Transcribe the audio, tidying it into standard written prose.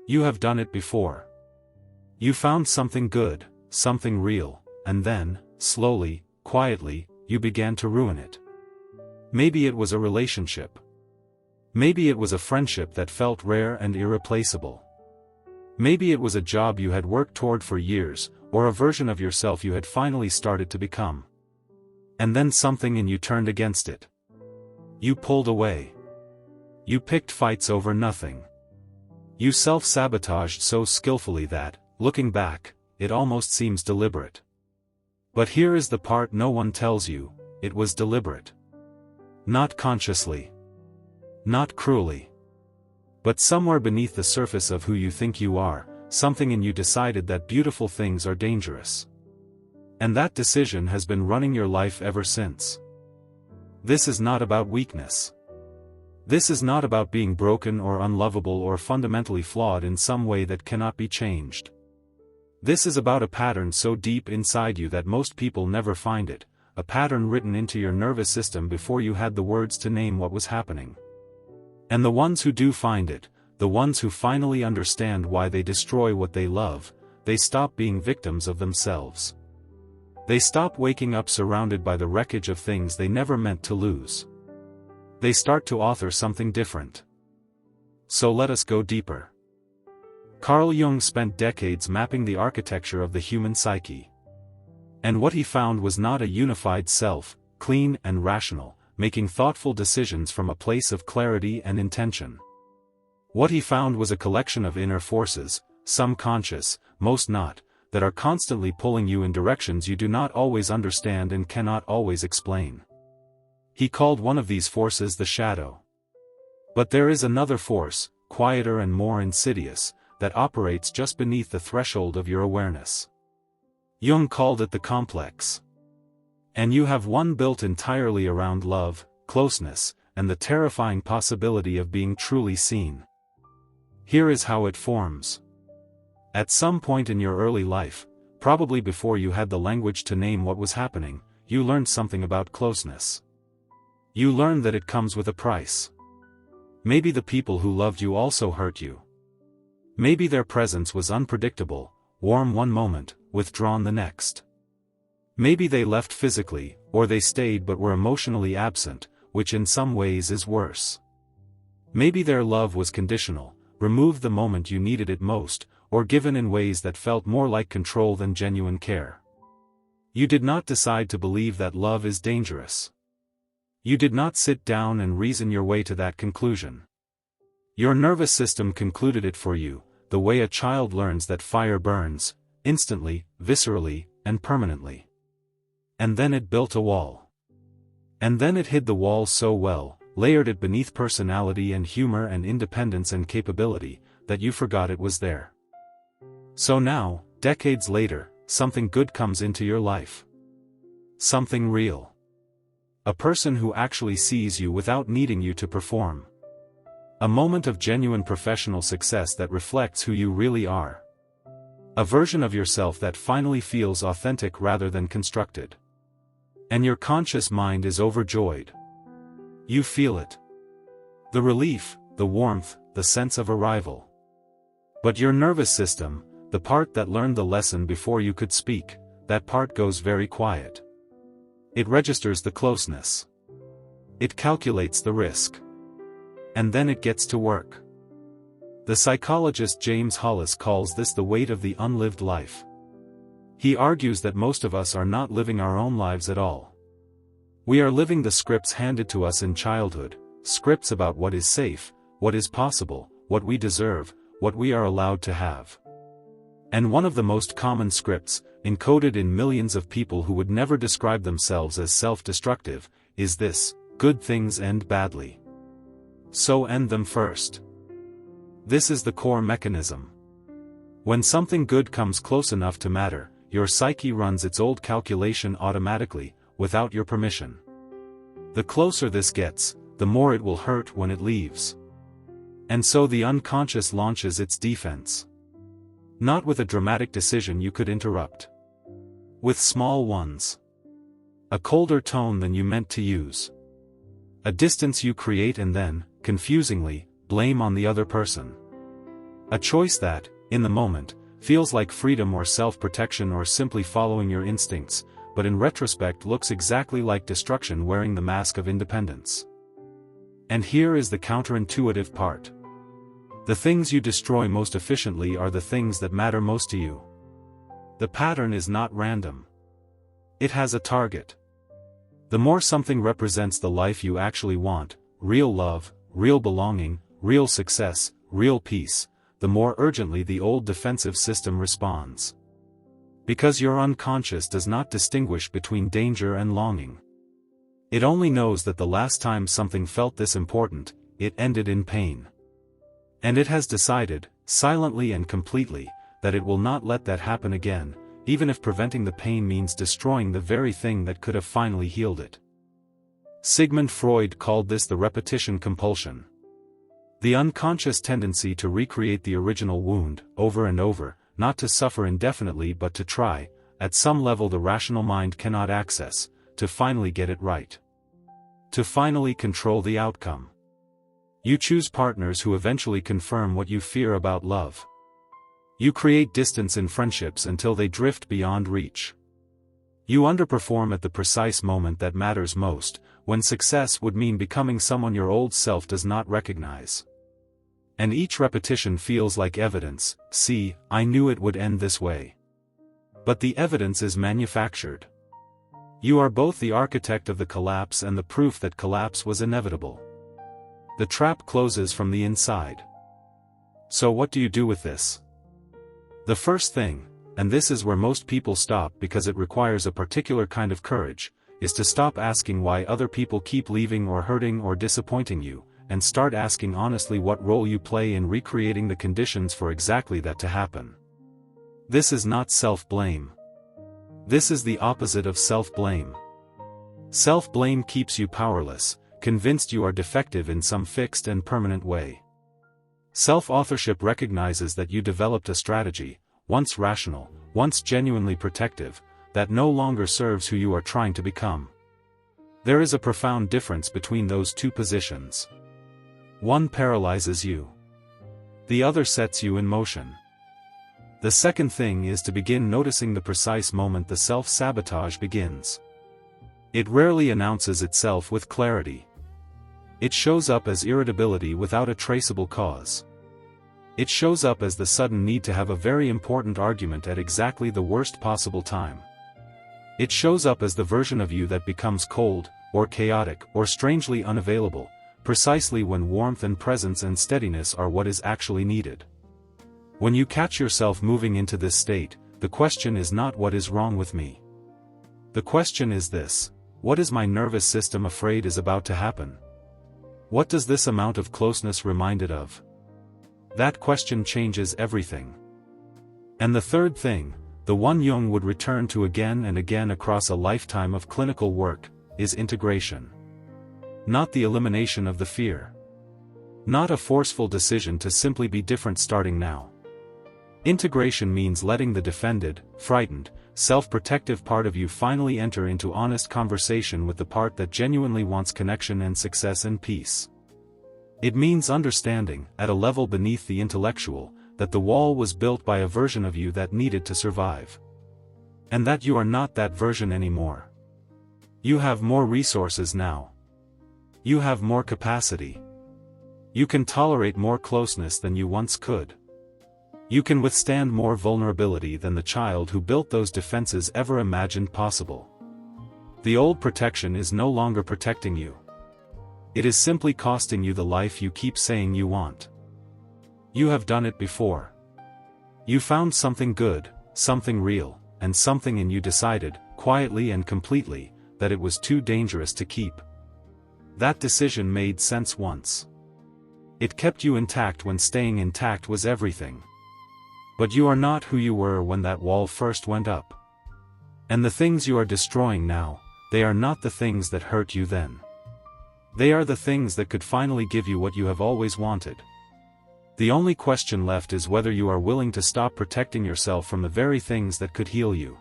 You have done it before. You found something good, something real, and then, slowly, quietly, you began to ruin it. Maybe it was a relationship. Maybe it was a friendship that felt rare and irreplaceable. Maybe it was a job you had worked toward for years, or a version of yourself you had finally started to become. And then something in you turned against it. You pulled away. You picked fights over nothing. You self-sabotaged so skillfully that, looking back, it almost seems deliberate. But here is the part no one tells you: it was deliberate. Not consciously. Not cruelly. But somewhere beneath the surface of who you think you are, something in you decided that beautiful things are dangerous. And that decision has been running your life ever since. This is not about weakness. This is not about being broken or unlovable or fundamentally flawed in some way that cannot be changed. This is about a pattern so deep inside you that most people never find it, a pattern written into your nervous system before you had the words to name what was happening. And the ones who do find it, the ones who finally understand why they destroy what they love, they stop being victims of themselves. They stop waking up surrounded by the wreckage of things they never meant to lose. They start to author something different. So let us go deeper. Carl Jung spent decades mapping the architecture of the human psyche. And what he found was not a unified self, clean and rational, making thoughtful decisions from a place of clarity and intention. What he found was a collection of inner forces, some conscious, most not, that are constantly pulling you in directions you do not always understand and cannot always explain. He called one of these forces the shadow. But there is another force, quieter and more insidious, that operates just beneath the threshold of your awareness. Jung called it the complex. And you have one built entirely around love, closeness, and the terrifying possibility of being truly seen. Here is how it forms. At some point in your early life, probably before you had the language to name what was happening, you learned something about closeness. You learned that it comes with a price. Maybe the people who loved you also hurt you. Maybe their presence was unpredictable, warm one moment, withdrawn the next. Maybe they left physically, or they stayed but were emotionally absent, which in some ways is worse. Maybe their love was conditional, removed the moment you needed it most, or given in ways that felt more like control than genuine care. You did not decide to believe that love is dangerous. You did not sit down and reason your way to that conclusion. Your nervous system concluded it for you, the way a child learns that fire burns, instantly, viscerally, and permanently. And then it built a wall. And then it hid the wall so well, layered it beneath personality and humor and independence and capability, that you forgot it was there. So now, decades later, something good comes into your life. Something real. A person who actually sees you without needing you to perform. A moment of genuine professional success that reflects who you really are. A version of yourself that finally feels authentic rather than constructed. And your conscious mind is overjoyed. You feel it. The relief, the warmth, the sense of arrival. But your nervous system, the part that learned the lesson before you could speak, that part goes very quiet. It registers the closeness. It calculates the risk. And then it gets to work. The psychologist James Hollis calls this the weight of the unlived life. He argues that most of us are not living our own lives at all. We are living the scripts handed to us in childhood, scripts about what is safe, what is possible, what we deserve, what we are allowed to have. And one of the most common scripts, encoded in millions of people who would never describe themselves as self-destructive, is this: good things end badly. So end them first. This is the core mechanism. When something good comes close enough to matter, your psyche runs its old calculation automatically, without your permission. The closer this gets, the more it will hurt when it leaves. And so the unconscious launches its defense. Not with a dramatic decision you could interrupt. With small ones. A colder tone than you meant to use. A distance you create and then, confusingly, blame on the other person. A choice that, in the moment, feels like freedom or self-protection or simply following your instincts, but in retrospect looks exactly like destruction wearing the mask of independence. And here is the counterintuitive part. The things you destroy most efficiently are the things that matter most to you. The pattern is not random. It has a target. The more something represents the life you actually want, real love, real belonging, real success, real peace, the more urgently the old defensive system responds. Because your unconscious does not distinguish between danger and longing. It only knows that the last time something felt this important, it ended in pain. And it has decided, silently and completely, that it will not let that happen again, even if preventing the pain means destroying the very thing that could have finally healed it. Sigmund Freud called this the repetition compulsion. The unconscious tendency to recreate the original wound, over and over, not to suffer indefinitely but to try, at some level the rational mind cannot access, to finally get it right. To finally control the outcome. You choose partners who eventually confirm what you fear about love. You create distance in friendships until they drift beyond reach. You underperform at the precise moment that matters most, when success would mean becoming someone your old self does not recognize. And each repetition feels like evidence. See, I knew it would end this way. But the evidence is manufactured. You are both the architect of the collapse and the proof that collapse was inevitable. The trap closes from the inside. So what do you do with this? The first thing, and this is where most people stop because it requires a particular kind of courage, is to stop asking why other people keep leaving or hurting or disappointing you, and start asking honestly what role you play in recreating the conditions for exactly that to happen. This is not self-blame. This is the opposite of self-blame. Self-blame keeps you powerless, convinced you are defective in some fixed and permanent way. Self-authorship recognizes that you developed a strategy, once rational, once genuinely protective, that no longer serves who you are trying to become. There is a profound difference between those two positions. One paralyzes you. The other sets you in motion. The second thing is to begin noticing the precise moment the self-sabotage begins. It rarely announces itself with clarity. It shows up as irritability without a traceable cause. It shows up as the sudden need to have a very important argument at exactly the worst possible time. It shows up as the version of you that becomes cold, or chaotic, or strangely unavailable, precisely when warmth and presence and steadiness are what is actually needed. When you catch yourself moving into this state, the question is not what is wrong with me. The question is this: what is my nervous system afraid is about to happen? What does this amount of closeness remind it of? That question changes everything. And the third thing, the one Jung would return to again and again across a lifetime of clinical work, is integration. Not the elimination of the fear. Not a forceful decision to simply be different starting now. Integration means letting the defended, frightened, self-protective part of you finally enter into honest conversation with the part that genuinely wants connection and success and peace. It means understanding, at a level beneath the intellectual, that the wall was built by a version of you that needed to survive. And that you are not that version anymore. You have more resources now. You have more capacity. You can tolerate more closeness than you once could. You can withstand more vulnerability than the child who built those defenses ever imagined possible. The old protection is no longer protecting you. It is simply costing you the life you keep saying you want. You have done it before. You found something good, something real, and something and you decided, quietly and completely, that it was too dangerous to keep. That decision made sense once. It kept you intact when staying intact was everything. But you are not who you were when that wall first went up. And the things you are destroying now, they are not the things that hurt you then. They are the things that could finally give you what you have always wanted. The only question left is whether you are willing to stop protecting yourself from the very things that could heal you.